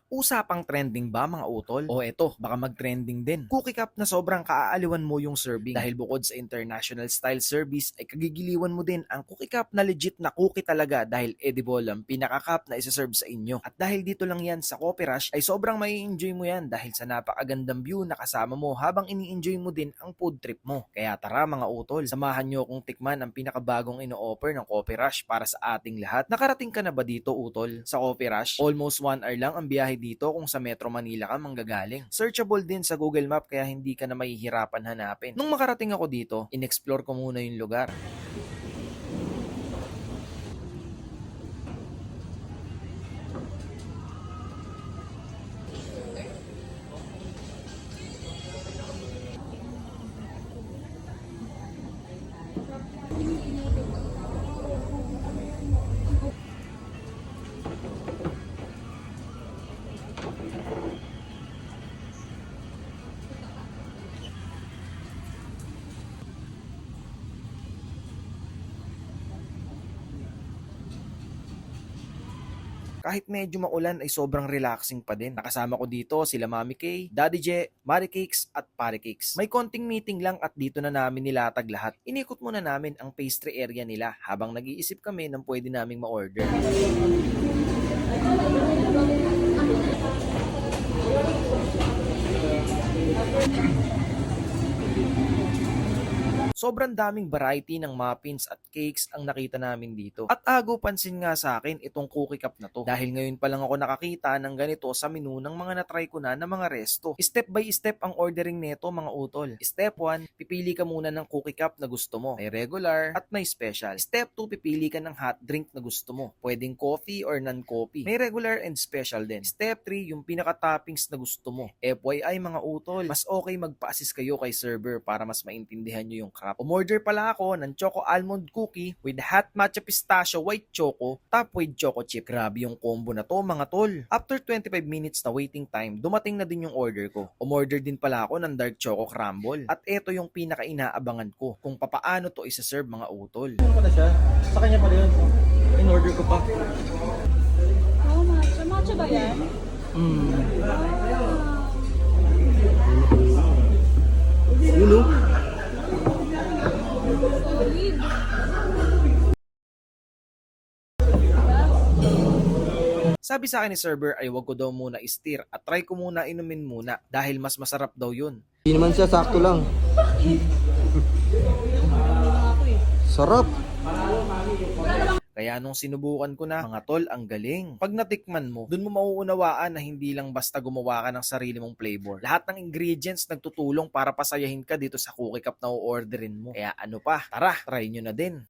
Usapang trending ba mga utol? O eto, baka mag-trending din. Cookie cup na sobrang kaaaliwan mo yung serving. Dahil bukod sa international style service, ay kagigiliwan mo din ang cookie cup na legit na cookie talaga dahil edible ang pinaka-cup na isa-serve sa inyo. At dahil dito lang yan sa Coffee Rush, ay sobrang mai enjoy mo yan dahil sa napakagandang view na kasama mo habang ini-enjoy mo din ang food trip mo. Kaya tara mga utol, samahan nyo akong tikman ang pinakabagong ino-offer ng Coffee Rush para sa ating lahat. Nakarating ka na ba dito utol sa Coffee Rush? Almost 1 hour lang ang biyahe dito kung sa Metro Manila ka manggagaling. Searchable din sa Google Map kaya hindi ka na mahihirapan hanapin. Nung makarating ako dito, in-explore ko muna yung lugar. Kahit medyo maulan ay sobrang relaxing pa din. Nakasama ko dito sila Mami Kay, Daddy J, Mari Cakes at Pari Cakes. May konting meeting lang at dito na namin nilatag lahat. Inikot muna namin ang pastry area nila habang nag-iisip kami ng pwede naming ma-order. Sobrang daming variety ng muffins at cakes ang nakita namin dito. At ago pansin nga sa akin itong cookie cup na to. Dahil ngayon pa lang ako nakakita ng ganito sa menu ng mga natry ko na mga resto. Step by step ang ordering nito mga utol. Step 1, pipili ka muna ng cookie cup na gusto mo. May regular at may special. Step 2, pipili ka ng hot drink na gusto mo. Pwedeng coffee or non-coffee. May regular and special din. Step 3, yung pinaka-toppings na gusto mo. FYI mga utol, mas okay magpa-assist kayo kay server para mas maintindihan nyo yung crap. Umorder pala ako ng choco almond cookie with hot matcha pistachio white choco top with choco chip. Grabe yung combo na to mga tol. After 25 minutes na waiting time, dumating na din yung order ko. Umorder din pala ako ng dark choco crumble. At eto yung pinaka-inaabangan ko kung papaano to isa-serve mga utol. Ano pa na siya? Sa kanya pala yun. In-order ko pa. Oh, matcha. Matcha ba yan? You know? Solid. Sabi sa akin ni server ay wag ko daw muna i-stir at try ko muna inumin muna dahil mas masarap daw yun. Hindi naman siya, sakto lang. Sarap. Kaya nung sinubukan ko na, mga tol, ang galing. Pag natikman mo, dun mo mauunawaan na hindi lang basta gumawa ka ng sarili mong flavor. Lahat ng ingredients nagtutulong para pasayahin ka dito sa cookie cup na o-orderin mo. Kaya ano pa, tara, try nyo na din.